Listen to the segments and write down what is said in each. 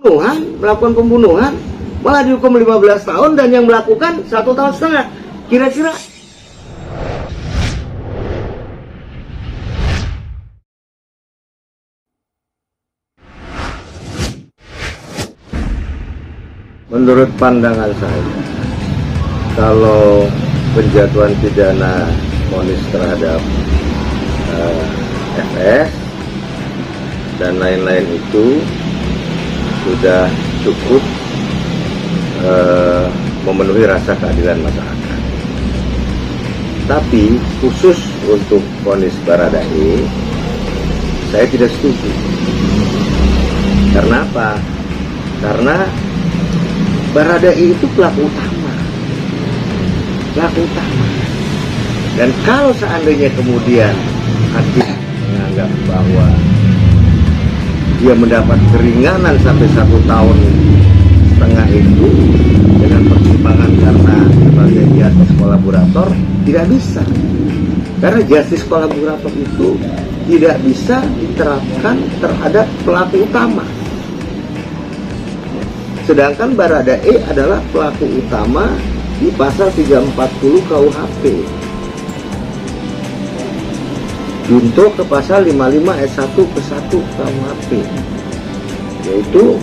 melakukan pembunuhan, malah dihukum 15 tahun dan yang melakukan 1,5 tahun. Kira-kira menurut pandangan saya, kalau penjatuhan pidana vonis terhadap FS dan lain-lain itu sudah cukup memenuhi rasa keadilan masyarakat. Tapi khusus untuk vonis Baradae, saya tidak setuju. Karena apa? Karena Baradae itu pelaku utama. Dan kalau seandainya kemudian hakim menganggap bahwa dia mendapat keringanan sampai 1,5 tahun itu dengan pertimbangan karena sebagai justice kolaborator, tidak bisa. Karena justice kolaborator itu tidak bisa diterapkan terhadap pelaku utama. Sedangkan Baradae adalah pelaku utama di pasal 340 KUHP. Junto ke pasal 55 ayat 1 ke 1 KUHP, yaitu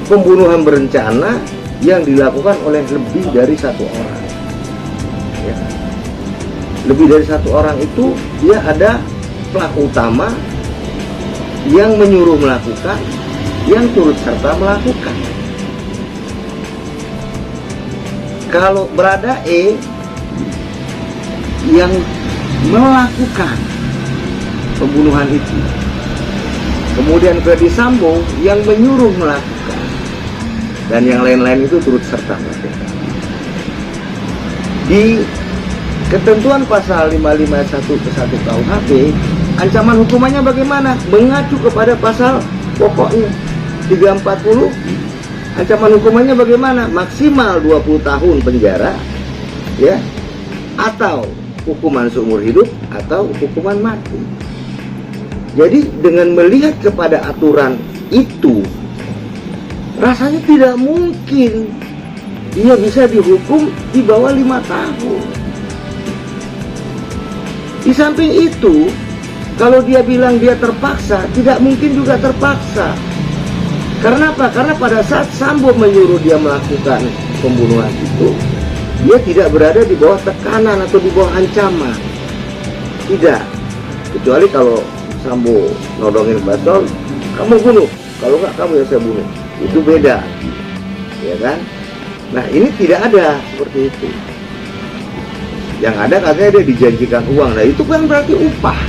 pembunuhan berencana yang dilakukan oleh lebih dari satu orang. Ya. Lebih dari satu orang itu dia ada pelaku utama yang menyuruh melakukan, yang turut serta melakukan. Kalau Baradae yang melakukan pembunuhan itu, kemudian Ferdy Sambo yang menyuruh melakukan, dan yang lain-lain itu turut serta melakukan. Di ketentuan pasal 55 ayat 1 ke 1 KUHP, ancaman hukumannya bagaimana? Mengacu kepada pasal pokoknya 340. Ancaman hukumannya bagaimana? Maksimal 20 tahun penjara, ya, atau hukuman seumur hidup atau hukuman mati. Jadi dengan melihat kepada aturan itu, rasanya tidak mungkin dia bisa dihukum di bawah 5 tahun. Di samping itu, kalau dia bilang dia terpaksa, tidak mungkin juga terpaksa. Karena apa? Karena pada saat Sambo menyuruh dia melakukan pembunuhan itu, dia tidak berada di bawah tekanan atau di bawah ancaman. Tidak. Kecuali kalau Sambo nodongin Basol, kamu bunuh, kalau enggak kamu yang saya bunuh. Itu beda. Ya kan? Nah, ini tidak ada seperti itu. Yang ada katanya dia dijanjikan uang. Nah, itu kan berarti upah.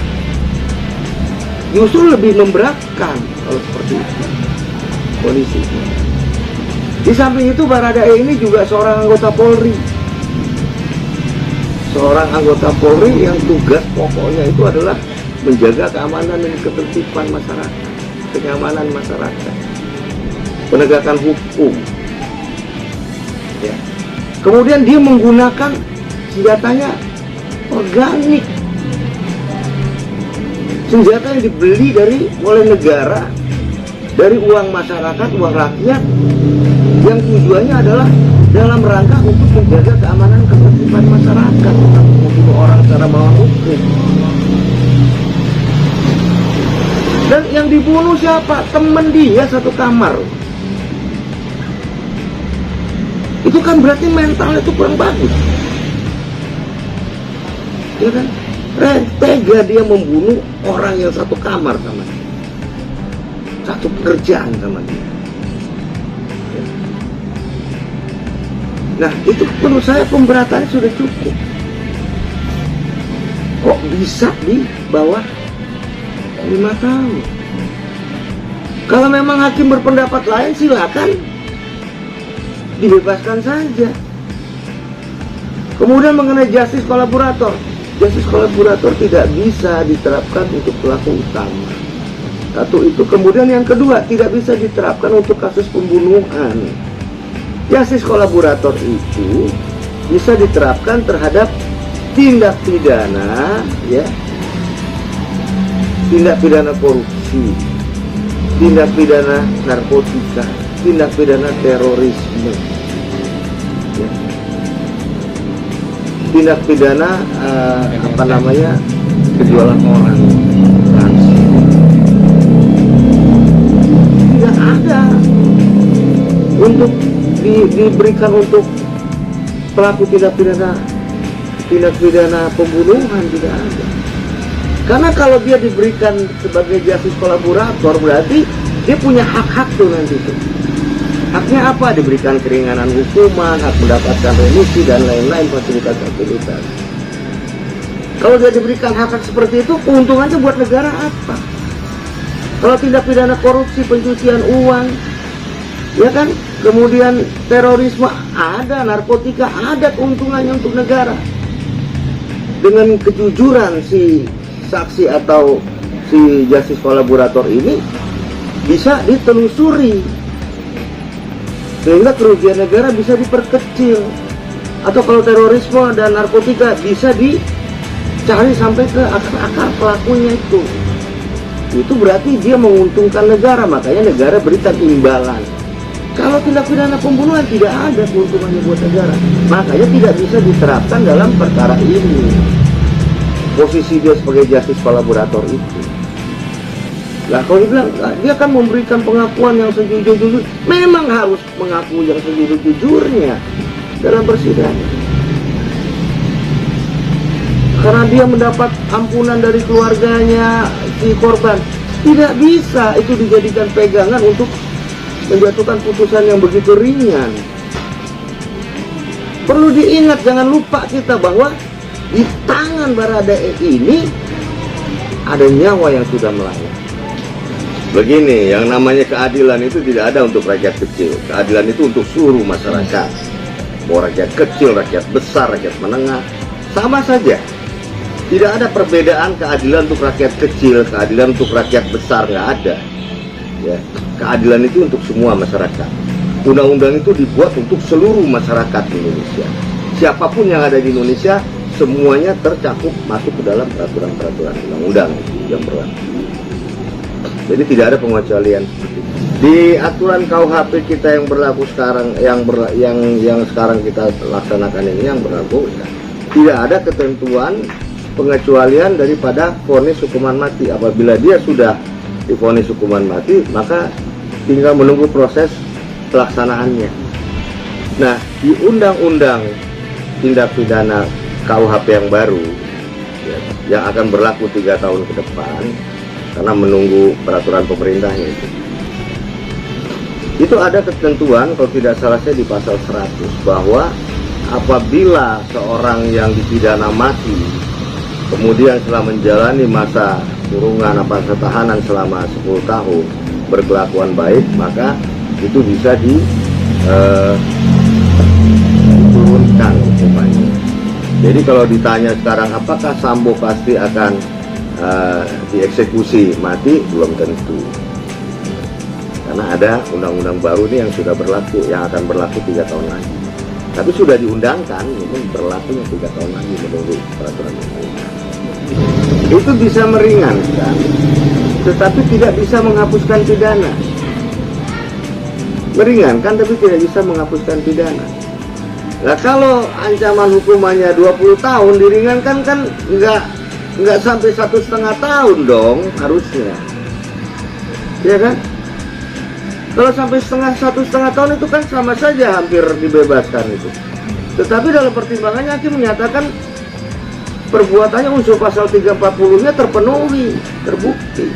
Justru lebih memberatkan kalau seperti itu polisi. Di samping itu Baradae ini juga seorang anggota Polri. Seorang anggota Polri yang tugas pokoknya itu adalah menjaga keamanan dan ketertiban masyarakat, kenyamanan masyarakat, penegakan hukum. Ya. Kemudian dia menggunakan senjatanya organik, senjata yang dibeli oleh negara, dari uang masyarakat, uang rakyat, yang tujuannya adalah dalam rangka untuk menjaga keamanan ketertiban masyarakat, bukan membunuh orang secara melawan hukum. Dan yang dibunuh siapa? Temen dia satu kamar. Itu kan berarti mentalnya itu kurang bagus. Ya kan? Tega dia membunuh orang yang satu kamar sama dia, satu pekerjaan sama dia. Nah, itu menurut saya pemberatannya sudah cukup. Kok bisa di bawah 5 tahun? Kalau memang hakim berpendapat lain, silakan dibebaskan saja. Kemudian mengenai justice kolaborator, justice kolaborator tidak bisa diterapkan untuk pelaku utama. Satu itu. Kemudian yang kedua, tidak bisa diterapkan untuk kasus pembunuhan. Justice kolaborator itu bisa diterapkan terhadap tindak pidana, ya, tindak pidana korupsi, tindak pidana narkotika, tindak pidana terorisme, ya. Tindak pidana penjualan orang, tidak ada untuk diberikan untuk pelaku tindak pidana pembunuhan, tidak ada. Karena kalau dia diberikan sebagai justice kolaborator, berarti dia punya hak-hak tuh nanti tuh. Haknya apa? Diberikan keringanan hukuman, hak mendapatkan remisi dan lain-lain, fasilitas-fasilitas. Kalau dia diberikan hak-hak seperti itu, keuntungannya buat negara apa? Kalau tindak pidana korupsi, pencucian uang, ya kan, kemudian terorisme ada, narkotika ada, keuntungannya untuk negara. Dengan kejujuran si saksi atau si justice kolaborator ini bisa ditelusuri sehingga kerugian negara bisa diperkecil. Atau kalau terorisme dan narkotika bisa dicari sampai ke akar pelakunya itu berarti dia menguntungkan negara, makanya negara berikan imbalan. Kalau tindak pidana pembunuhan tidak ada keuntungannya buat negara, makanya tidak bisa diterapkan dalam perkara ini. Posisi dia sebagai justice kolaborator itu. Nah, kalau dibilang dia akan memberikan pengakuan yang sejujur-jujur, memang harus mengaku yang sejujur-jujurnya dalam persidangan. Karena dia mendapat ampunan dari keluarganya si korban, tidak bisa itu dijadikan pegangan untuk menjatuhkan putusan yang begitu ringan. Perlu diingat, jangan lupa kita bahwa di tangan Baradae ini ada nyawa yang sudah melayang. Begini, yang namanya keadilan itu tidak ada untuk rakyat kecil. Keadilan itu untuk seluruh masyarakat. Mau rakyat kecil, rakyat besar, rakyat menengah, sama saja. Tidak ada perbedaan keadilan untuk rakyat kecil, keadilan untuk rakyat besar, nggak ada. Ya, keadilan itu untuk semua masyarakat. Undang-undang itu dibuat untuk seluruh masyarakat Indonesia. Siapapun yang ada di Indonesia, semuanya tercakup masuk ke dalam peraturan-peraturan undang-undang yang berlaku. Jadi tidak ada pengecualian seperti itu. Di aturan KUHP kita yang berlaku sekarang, yang sekarang kita laksanakan ini yang berlaku, ya, tidak ada ketentuan pengecualian daripada vonis hukuman mati. Apabila dia sudah divonis hukuman mati, maka tinggal menunggu proses pelaksanaannya. Nah, di undang-undang tindak pidana KUHP yang baru, ya, yang akan berlaku 3 tahun ke depan, karena menunggu peraturan pemerintahnya itu ada ketentuan, kalau tidak salah saya di pasal 100, bahwa apabila seorang yang dipidana mati kemudian setelah menjalani masa kurungan atau masa tahanan selama 10 tahun berkelakuan baik, maka itu bisa diturunkan hukumannya. Jadi kalau ditanya sekarang apakah Sambo pasti akan dieksekusi mati, belum tentu. Karena ada undang-undang baru nih yang sudah berlaku, yang akan berlaku 3 tahun lagi. Tapi sudah diundangkan, ini berlakunya 3 tahun lagi menunggu peraturan pemerintah. Itu bisa meringankan, tetapi tidak bisa menghapuskan pidana. Meringankan tapi tidak bisa menghapuskan pidana. Nah, kalau ancaman hukumannya 20 tahun diringankan kan nggak sampai 1,5 tahun dong harusnya, ya kan? Kalau sampai 1,5 tahun itu kan sama saja hampir dibebaskan itu. Tetapi dalam pertimbangannya hakim menyatakan perbuatannya unsur pasal 340-nya terpenuhi, terbukti.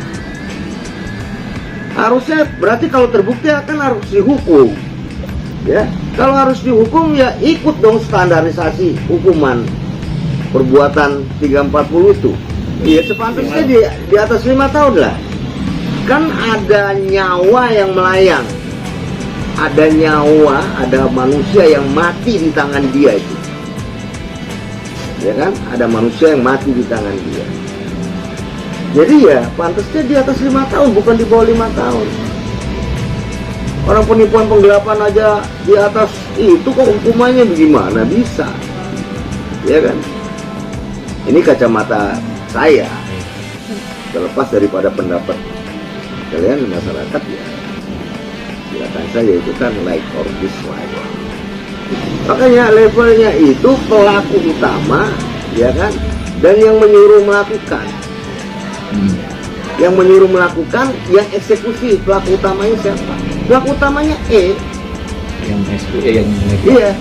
Harusnya berarti kalau terbukti akan harus dihukum. Ya, kalau harus dihukum ya ikut dong standarisasi hukuman perbuatan 340 itu. Iya, sepantasnya di atas 5 tahun lah. Kan ada nyawa yang melayang, ada nyawa, ada manusia yang mati di tangan dia itu. Ya kan, ada manusia yang mati di tangan dia. Jadi ya pantasnya di atas 5 tahun, bukan di bawah 5 tahun. Orang penipuan penggelapan aja di atas itu, kok hukumannya bagaimana bisa? Ya kan? Ini kacamata saya, terlepas daripada pendapat kalian masyarakat, ya tindakan saja, itu kan like or dislike. Makanya levelnya itu pelaku utama, ya kan, dan yang menyuruh melakukan. Yang menyuruh melakukan, yang eksekusi, pelaku utamanya siapa? Pelaku utamanya yang eksekusi, yang iya,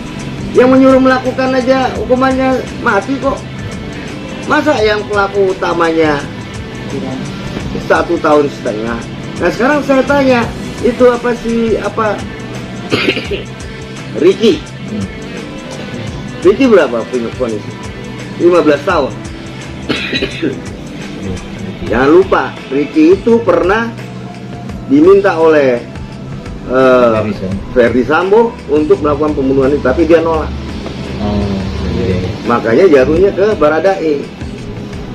yang menyuruh melakukan aja hukumannya mati kok. Masa yang pelaku utamanya 1,5 tahun? Nah sekarang saya tanya, itu apa sih, apa Ricky berapa vonis? 15 tahun. Jangan lupa, Ricky itu pernah diminta oleh Ferdy Sambo untuk melakukan pembunuhan itu, tapi dia nolak. Makanya jatuhnya ke Baradae.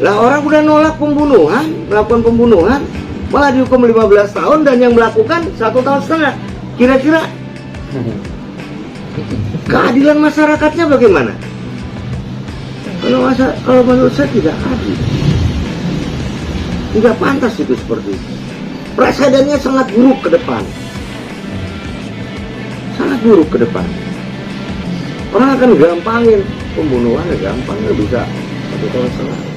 Lah orang udah nolak pembunuhan, melakukan pembunuhan, malah dihukum 15 tahun, dan yang melakukan 1,5 tahun. Kira-kira keadilan masyarakatnya bagaimana? Kalau menurut saya tidak adil, tidak pantas itu seperti itu. Presidennya sangat buruk ke depan, sangat buruk ke depan. Orang akan gampangin pembunuhan, gampang, nggak bisa 1,5 tahun.